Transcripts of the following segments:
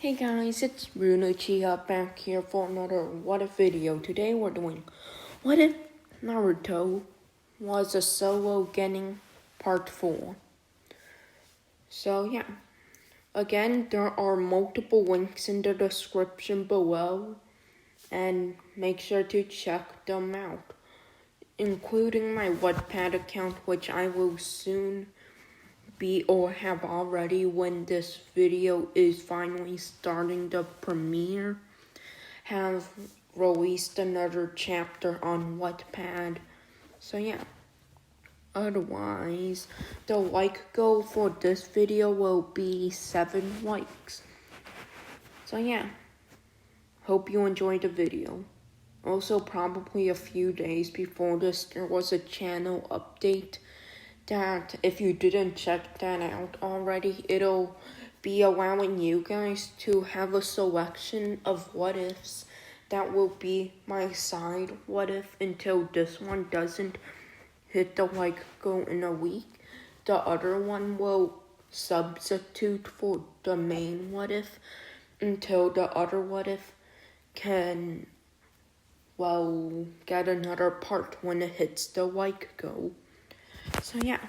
Hey guys, it's Bruno Chia back here for another What If video. Today we're doing What If Naruto was a solo genin part 4. So yeah, again there are multiple links in the description below and make sure to check them out, including my Wattpad account, which I will soon be or have already when this video is finally starting the premiere, have released another chapter on Wattpad. So yeah, otherwise the like goal for this video will be 7 likes. So yeah, hope you enjoyed the video. Also, probably a few days before this, there was a channel update that if you didn't check that out already, it'll be allowing you guys to have a selection of what ifs that will be my side what if until this one doesn't hit the like goal in a week. The other one will substitute for the main what if until the other what if can, well, get another part when it hits the like goal. So yeah,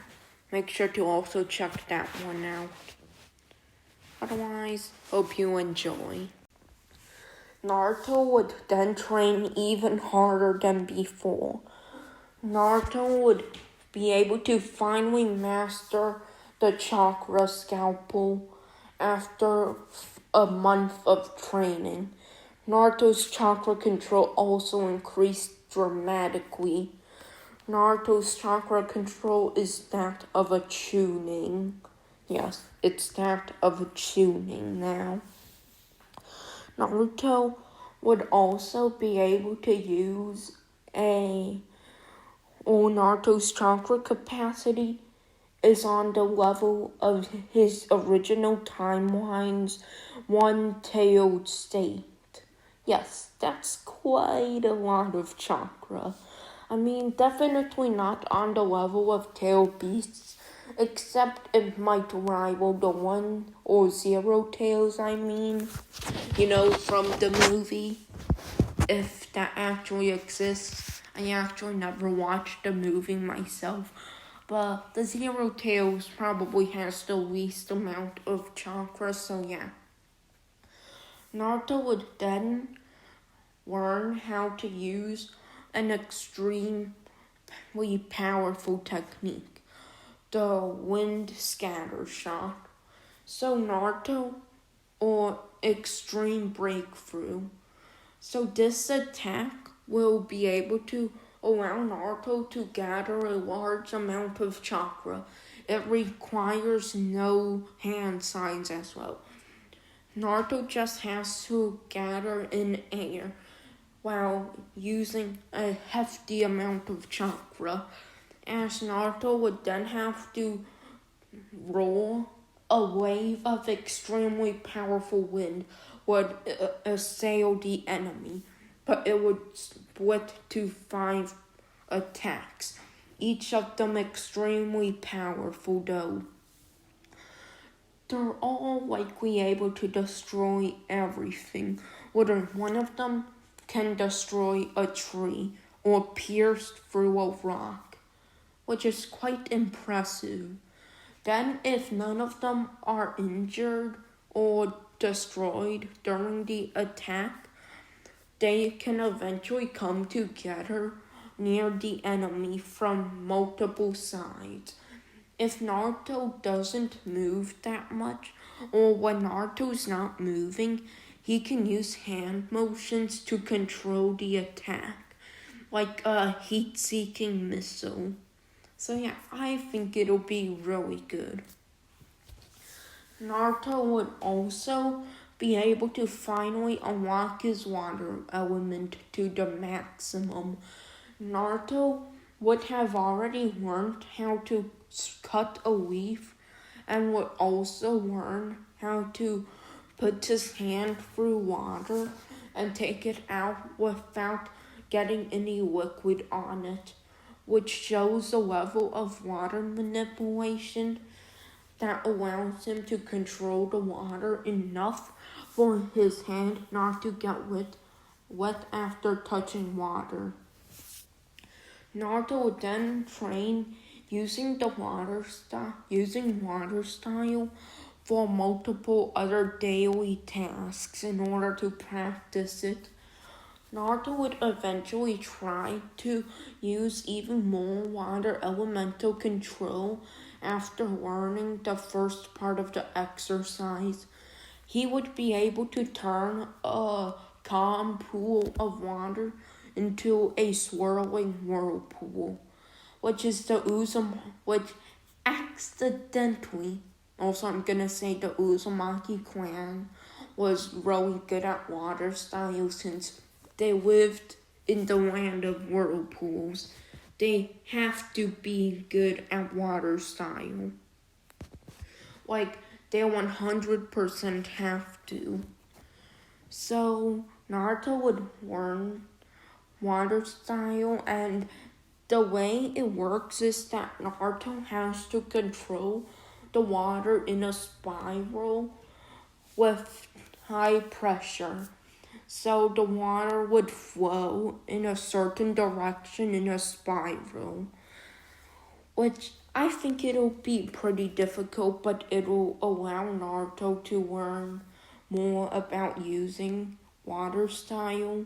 make sure to also check that one out. Otherwise, hope you enjoy. Naruto would then train even harder than before. Naruto would be able to finally master the chakra scalpel after a month of training. Naruto's chakra control also increased dramatically. Naruto's chakra control is that of a tuning. Yes, it's that of a tuning now. Naruto would also be able to use Naruto's chakra capacity is on the level of his original timeline's one-tailed state. Yes, that's quite a lot of chakra. I mean, definitely not on the level of tailed beasts, except it might rival the 1 or 0 tails, from the movie, if that actually exists. I actually never watched the movie myself, but the 0 tails probably has the least amount of chakra, so yeah. Naruto would then learn how to use an extremely powerful technique, the wind scatter shot. So Naruto, or extreme breakthrough. So this attack will be able to allow Naruto to gather a large amount of chakra. It requires no hand signs as well. Naruto just has to gather in air while using a hefty amount of chakra, as Naruto would then have to roll a wave of extremely powerful wind would assail the enemy, but it would split to 5 attacks, each of them extremely powerful though. They're all likely able to destroy everything, whether one of them can destroy a tree or pierce through a rock, which is quite impressive. Then, if none of them are injured or destroyed during the attack, they can eventually come together near the enemy from multiple sides. If Naruto doesn't move that much, or when Naruto's not moving, he can use hand motions to control the attack, like a heat-seeking missile. So yeah, I think it'll be really good. Naruto would also be able to finally unlock his water element to the maximum. Naruto would have already learned how to cut a leaf and would also learn how to put his hand through water and take it out without getting any liquid on it, which shows a level of water manipulation that allows him to control the water enough for his hand not to get wet after touching water. Naruto would then train using water style for multiple other daily tasks in order to practice it. Naruto would eventually try to use even more water elemental control after learning the first part of the exercise. He would be able to turn a calm pool of water into a swirling whirlpool, which accidentally, also I'm gonna say the Uzumaki clan was really good at water style since they lived in the land of whirlpools. They have to be good at water style. Like, they 100% have to. So, Naruto would learn water style, and the way it works is that Naruto has to control the water in a spiral with high pressure. So the water would flow in a certain direction in a spiral, which I think it'll be pretty difficult, but it'll allow Naruto to learn more about using water style.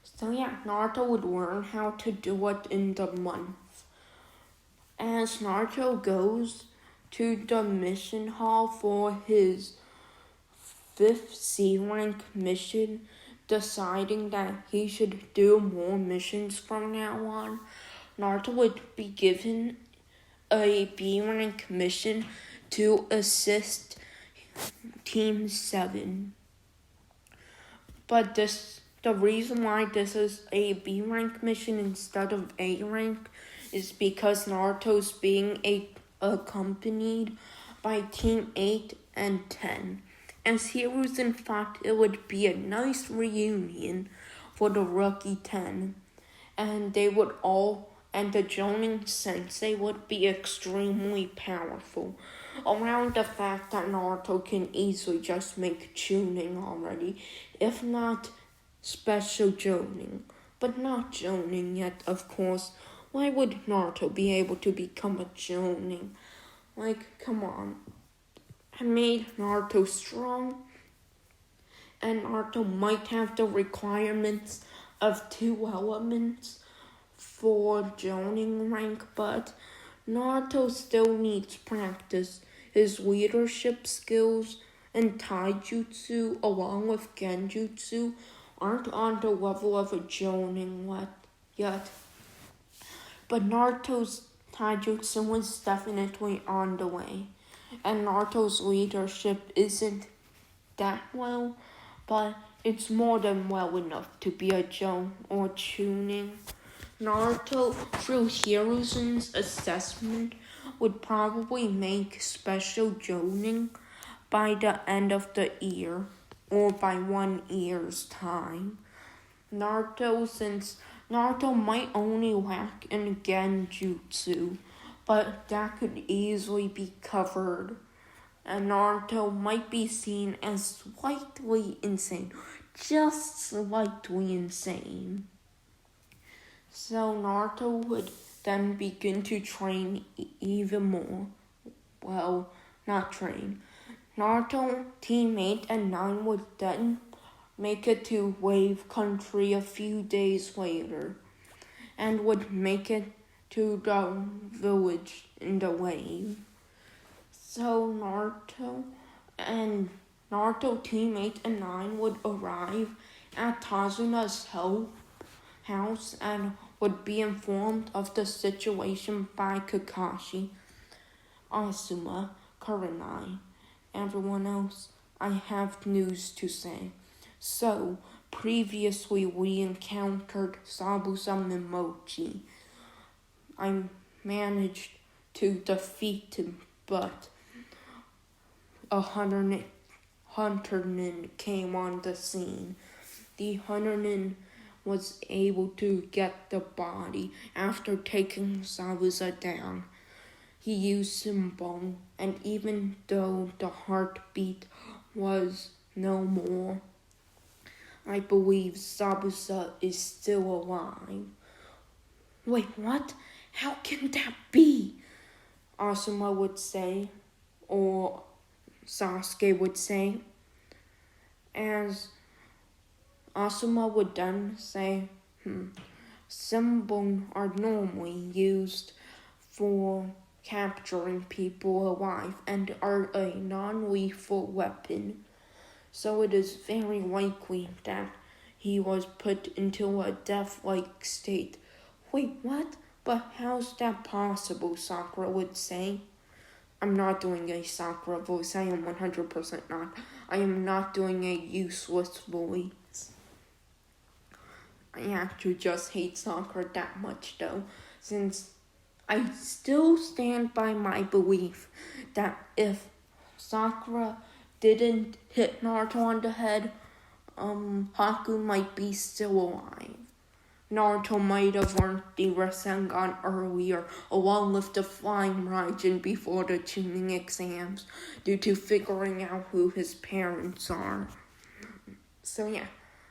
So yeah, Naruto would learn how to do it in the month. As Naruto goes to the mission hall for his 5th C rank mission, deciding that he should do more missions from now on, Naruto would be given a B rank mission to assist Team 7. But the reason why this is a B rank mission instead of A rank is because Naruto's being accompanied by Team 8 and 10. As heroes, in fact, it would be a nice reunion for the rookie 10. And the Jonin Sensei would be extremely powerful. Around the fact that Naruto can easily just make Chunin already, if not special Jonin. But not Jonin yet, of course. Why would Naruto be able to become a Jonin? Like, come on. I made Naruto strong, and Naruto might have the requirements of 2 elements for Jonin rank, but Naruto still needs practice. His leadership skills and taijutsu along with genjutsu aren't on the level of a Jonin yet. But Naruto's taijutsu is definitely on the way. And Naruto's leadership isn't that well, but it's more than well enough to be a Jonin or Chunin. Naruto, through Hiruzen's assessment, would probably make special Jonin by the end of the year, or by 1 year's time. Since Naruto might only lack in genjutsu, but that could easily be covered. And Naruto might be seen as slightly insane. Just slightly insane. So Naruto would then begin to train even more. Well, not train. Naruto, Team 8 and 9 would then make it to Wave Country a few days later, and would make it to the village in the wave. So Naruto Team 8 and 9 would arrive at Tazuna's house and would be informed of the situation by Kakashi, Asuma, Kurenai. Everyone else, I have news to say. So, previously we encountered Zabuza Mimochi. I managed to defeat him, but a Hunternin came on the scene. The Hunternin was able to get the body after taking Zabuza down. He used Symbol, and even though the heartbeat was no more. I believe Zabuza is still alive. Wait, what? How can that be? Asuma would say, or Sasuke would say. As Asuma would then say, symbols are normally used for capturing people alive and are a non-lethal weapon. So it is very likely that he was put into a death-like state. Wait, what? But how's that possible, Sakura would say. I'm not doing a Sakura voice. I am 100% not. I am not doing a useless voice. I actually just hate Sakura that much though, since I still stand by my belief that if Sakura didn't hit Naruto on the head, Haku might be still alive. Naruto might have learned the Rasengan earlier, along with the Flying Raijin before the tuning exams, due to figuring out who his parents are. So yeah,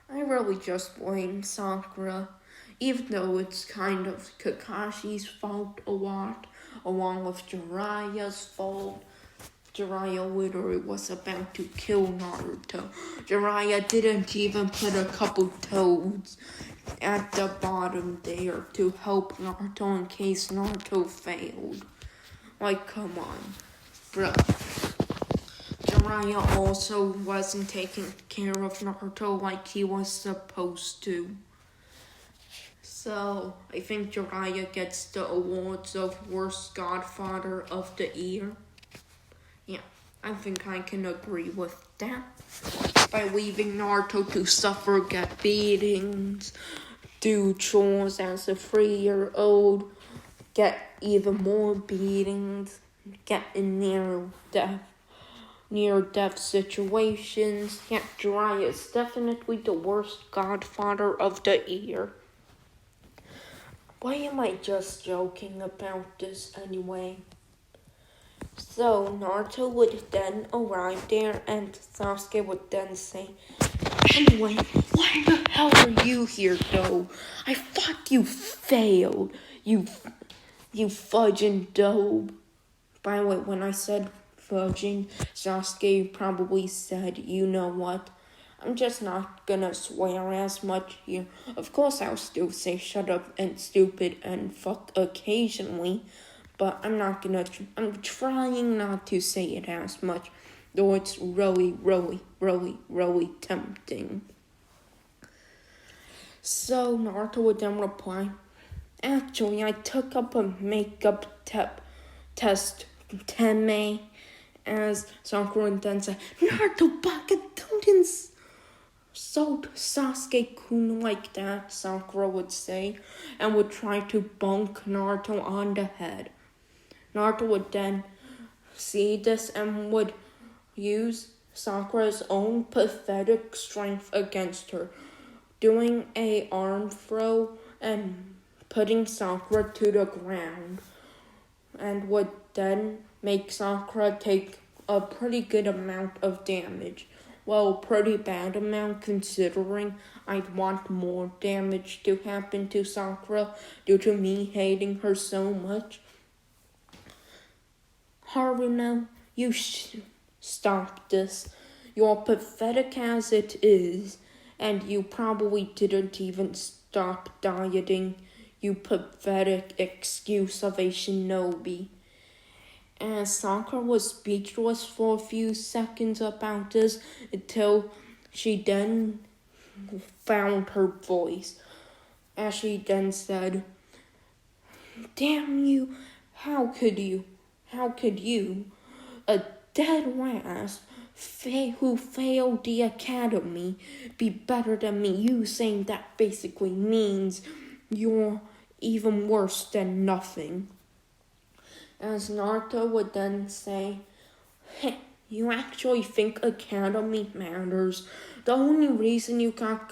I really just blame Sakura, even though it's kind of Kakashi's fault a lot, along with Jiraiya's fault. Jiraiya literally was about to kill Naruto. Jiraiya didn't even put a couple toads at the bottom there to help Naruto in case Naruto failed. Like, come on, bro. Jiraiya also wasn't taking care of Naruto like he was supposed to. So, I think Jiraiya gets the awards of Worst Godfather of the Year. Yeah, I think I can agree with that. By leaving Naruto to suffer, get beatings, do chores as a 3-year-old, get even more beatings, get in near-death situations. Yeah, Jiraiya is definitely the worst Godfather of the year. Why am I just joking about this anyway? So Naruto would then arrive there and Sasuke would then say, anyway, why the hell are you here though? I thought you failed, you fudging dope. By the way, when I said fudging, Sasuke probably said, you know what? I'm just not gonna swear as much here. Of course I'll still say shut up and stupid and fuck occasionally. But I'm trying not to say it as much, though it's really, really, really, really tempting. So Naruto would then reply, actually, I took up a makeup test, Teme, as Sakura would then say, Naruto baka don't insult Sasuke-kun like that, Sakura would say, and would try to bonk Naruto on the head. Naruto would then see this and would use Sakura's own pathetic strength against her, doing a arm throw and putting Sakura to the ground, and would then make Sakura take a pretty good amount of damage. Well, pretty bad amount considering I'd want more damage to happen to Sakura due to me hating her so much. Haruno, you stop this. You're pathetic as it is, and you probably didn't even stop dieting, you pathetic excuse of a shinobi. As Sakura was speechless for a few seconds about this until she then found her voice. As she then said, damn you, how could you, a dead last who failed the academy, be better than me? You saying that basically means you're even worse than nothing. As Naruto would then say, hey, you actually think academy matters? The only reason you got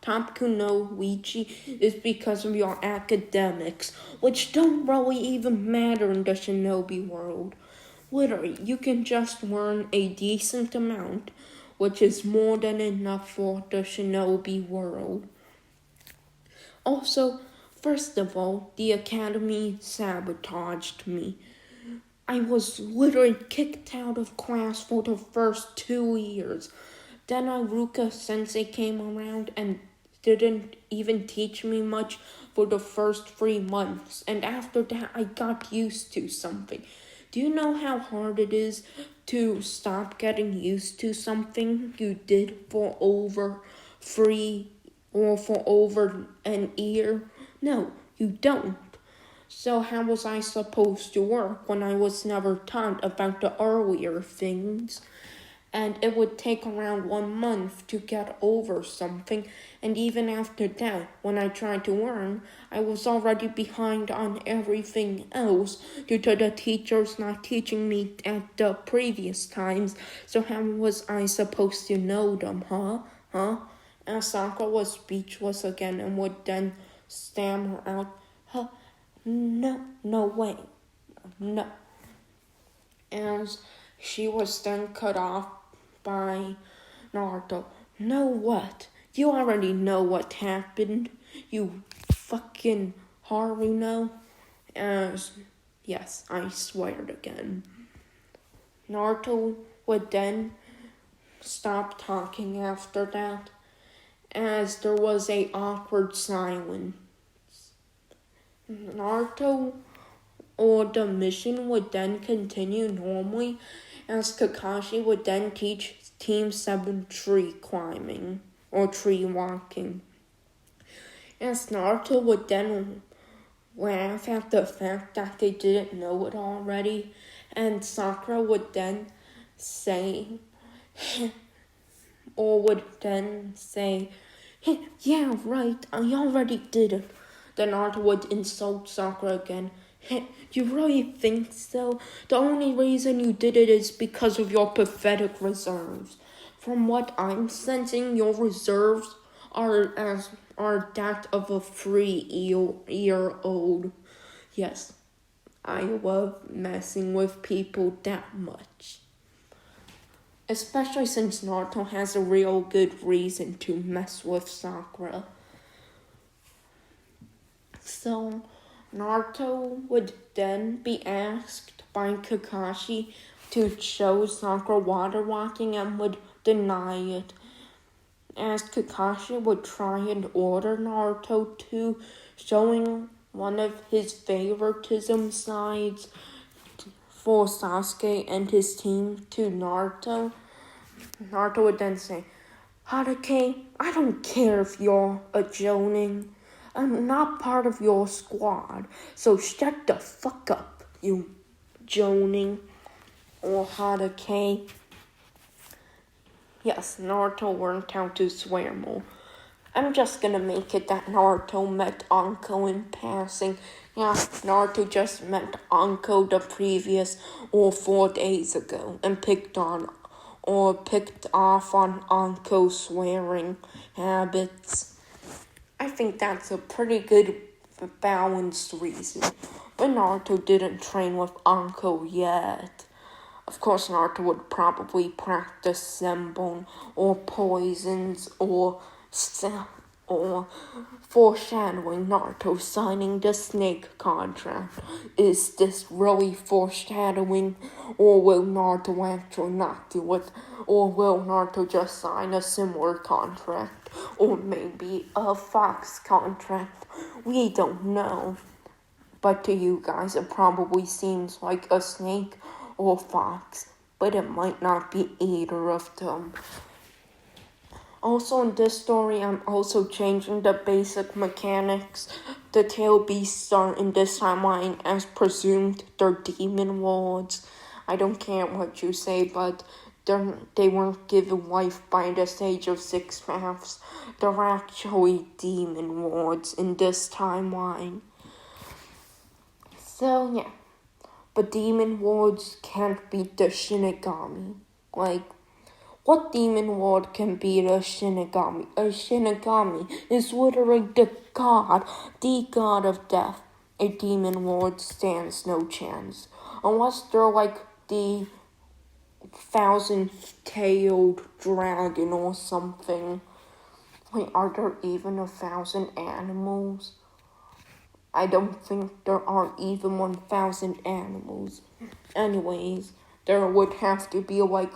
Tapu no Ichi is because of your academics, which don't really even matter in the shinobi world. Literally, you can just learn a decent amount which is more than enough for the shinobi world. Also, first of all, the academy sabotaged me. I was literally kicked out of class for the first 2 years. Then Iruka sensei came around and didn't even teach me much for the first 3 months. And after that, I got used to something. Do you know how hard it is to stop getting used to something you did for over an year? No, you don't. So how was I supposed to work when I was never taught about the earlier things? And it would take around 1 month to get over something, and even after that, when I tried to learn, I was already behind on everything else due to the teachers not teaching me at the previous times. So how was I supposed to know them, huh? And Sakura was speechless again and would then stammer out, huh? No way, no. And she was then cut off by Naruto. No what? You already know what happened, you fucking Haruno. Yes, I swear it again. Naruto would then stop talking after that, as there was a awkward silence. Naruto or the mission would then continue normally, as Kakashi would then teach Team 7 tree climbing or tree walking. As Naruto would then laugh at the fact that they didn't know it already, and Sakura would then say, yeah, right, I already did it. Then Naruto would insult Sakura again. You really think so? The only reason you did it is because of your pathetic reserves. From what I'm sensing, your reserves are that of a 3-year-old. Yes, I love messing with people that much. Especially since Naruto has a real good reason to mess with Sakura. So, Naruto would then be asked by Kakashi to show Sakura water walking and would deny it, as Kakashi would try and order Naruto to, showing one of his favoritism sides for Sasuke and his team to Naruto. Naruto would then say, Haruka, I don't care if you're a jonin. I'm not part of your squad, so shut the fuck up, you jonin or Haruka. Yes, Naruto learned how to swear more. I'm just gonna make it that Naruto met Anko in passing. Yeah, Naruto just met Anko the previous 4 days ago and picked off on Anko's swearing habits. I think that's a pretty good balanced reason. But Naruto didn't train with Anko yet. Of course, Naruto would probably practice Senbon or poisons or foreshadowing Naruto signing the snake contract. Is this really foreshadowing, or will Naruto actually not do it? Or will Naruto just sign a similar contract? Or maybe a fox contract? We don't know. But to you guys, it probably seems like a snake or fox, but it might not be either of them. Also in this story, I'm also changing the basic mechanics. The tail beasts are in this timeline as presumed they're demon lords. I don't care what you say, but they weren't given life by the Sage of Six Paths. They're actually demon lords in this timeline. So yeah, but demon lords can't beat the Shinigami. What demon lord can beat a Shinigami? A Shinigami is literally the god of death. A demon lord stands no chance. Unless they're like the thousand-tailed dragon or something. Wait, are there even 1,000 animals? I don't think there are even 1,000 animals. Anyways, there would have to be like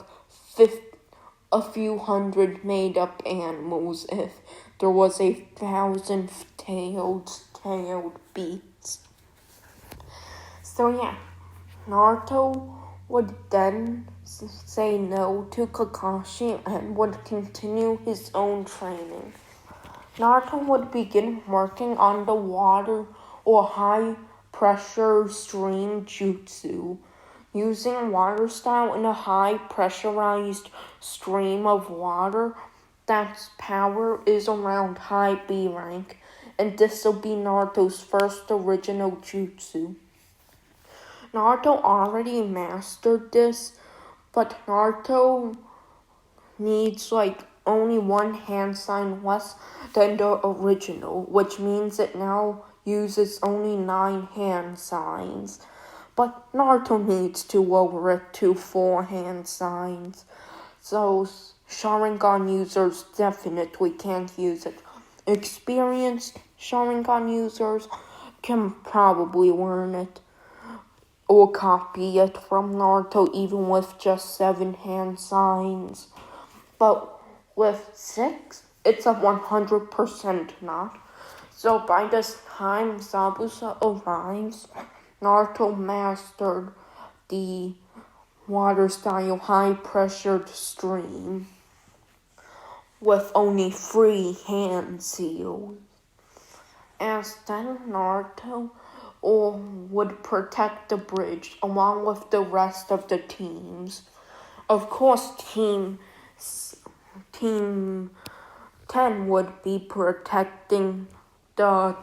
a few hundred made-up animals if there was 1,000 tailed beasts. So yeah, Naruto would then say no to Kakashi and would continue his own training. Naruto would begin working on the water or high-pressure stream jutsu, using water style in a high-pressurized stream of water that's power is around high B rank, and this will be Naruto's first original jutsu. Naruto already mastered this, but Naruto needs only one hand sign less than the original, which means it now uses only 9 hand signs. But Naruto needs to lower it to 4 hand signs, so Sharingan users definitely can't use it. Experienced Sharingan users can probably learn it or copy it from Naruto even with just 7 hand signs. But with 6, it's a 100% not. So by this time Zabuza arrives, Naruto mastered the water-style high-pressured stream with only 3 hand seals. As then Naruto would protect the bridge along with the rest of the teams. Of course, Team 10 would be protecting the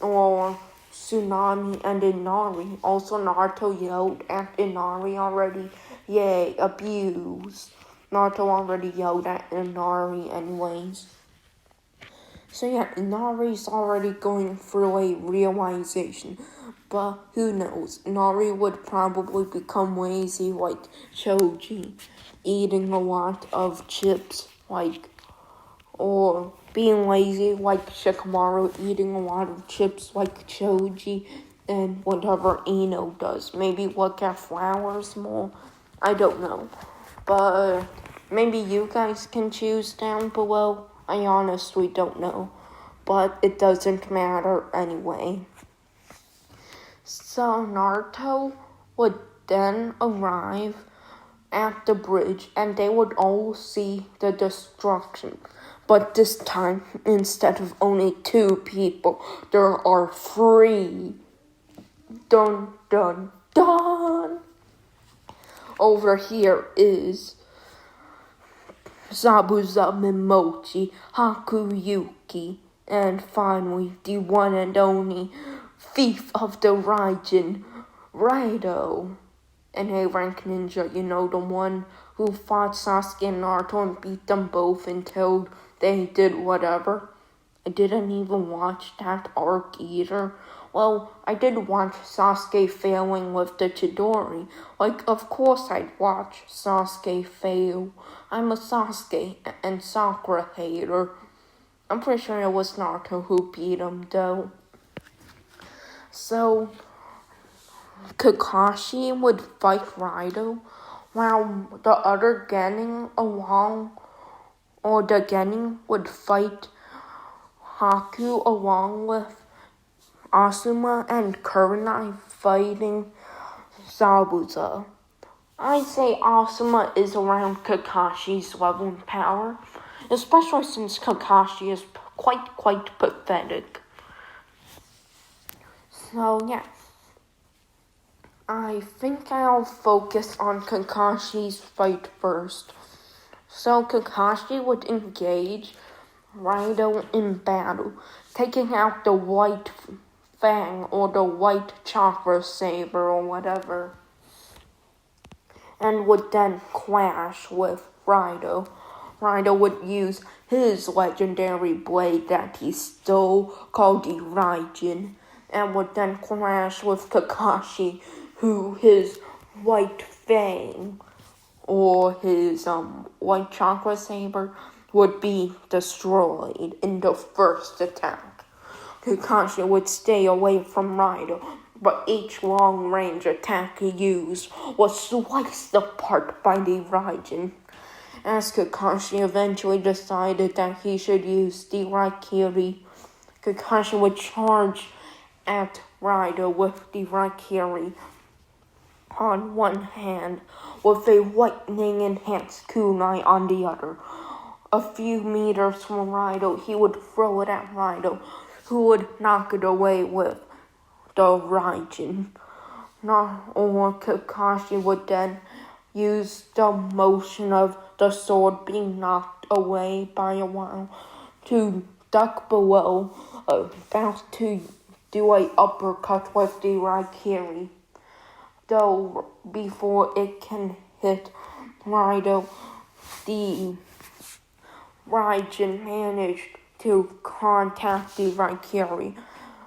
Tsunami and Inari. Also, Naruto yelled at Inari already. Yay, abuse. Naruto already yelled at Inari anyways. So yeah, Inari's already going through a realization. But who knows? Inari would probably become lazy like Choji, eating a lot of chips or being lazy like Shikamaru, eating a lot of chips like Choji, and whatever Ino does. Maybe look at flowers more. I don't know. But maybe you guys can choose down below. I honestly don't know. But it doesn't matter anyway. So Naruto would then arrive at the bridge and they would all see the destruction. But this time, instead of only 2 people, there are 3. Dun dun dun! Over here is Zabuza Mimochi, Hakuyuki, and finally the one and only Thief of the Raijin, Raido. An A-rank ninja, the one who fought Sasuke and Naruto and beat them both until they did whatever. I didn't even watch that arc either. Well, I did watch Sasuke failing with the Chidori. Of course I'd watch Sasuke fail. I'm a Sasuke and Sakura hater. I'm pretty sure it was Naruto who beat him, though. So, Kakashi would fight Raido, while the other Genin the Genin would fight Haku along with Asuma and Kurenai fighting Zabuza. I'd say Asuma is around Kakashi's level in power, especially since Kakashi is quite pathetic. So yeah, I think I'll focus on Kakashi's fight first. So Kakashi would engage Raido in battle, taking out the white fang or the white chakra saber or whatever, and would then clash with Raido. Raido would use his legendary blade that he stole called the Raijin, and would then clash with Kakashi, who his white fang or his white chakra saber would be destroyed in the first attack. Kakashi would stay away from Raido, but each long-range attack he used was sliced apart by the Raijin. As Kakashi eventually decided that he should use the Raikiri, Kakashi would charge at Raido with the Raikiri on one hand, with a lightning-enhanced kunai on the other. A few meters from Raido, he would throw it at Raido, who would knock it away with the Raijin. Or Kakashi would then use the motion of the sword being knocked away by a while to duck below, about to do a uppercut with the Raikiri. Though before it can hit Raido, the Raijin managed to contact the Raikiri.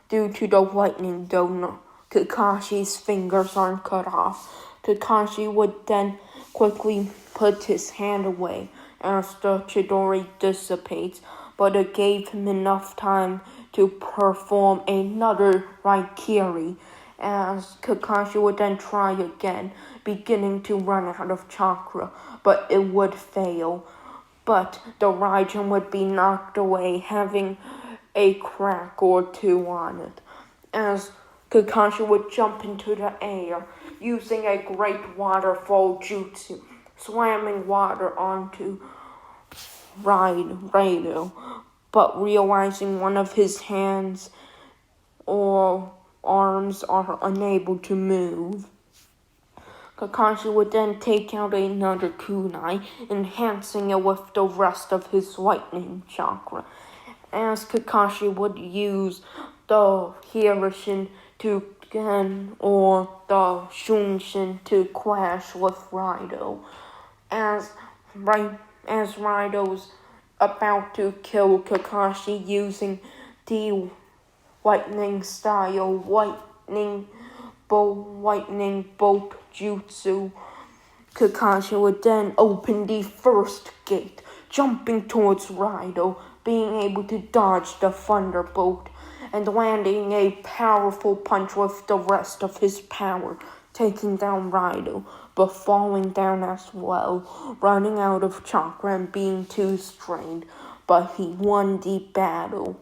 Due to the lightning, though Kakashi's fingers aren't cut off, Kakashi would then quickly put his hand away as the Chidori dissipates, but it gave him enough time to perform another Raikiri, as Kakashi would then try again, beginning to run out of chakra, but it would fail. But the Raijin would be knocked away, having a crack or two on it, as Kakashi would jump into the air, using a great waterfall jutsu, slamming water onto Raido, but realizing one of his hands or arms are unable to move. Kakashi would then take out another kunai, enhancing it with the rest of his lightning chakra, as Kakashi would use the Hirishin to or the Shunshin to clash with Raido. As Raido's about to kill Kakashi using the lightning style lightning bolt jutsu, Kakashi would then open the first gate, jumping towards Raido, being able to dodge the thunderbolt, and landing a powerful punch with the rest of his power, taking down Raido, but falling down as well, running out of chakra and being too strained, but he won the battle.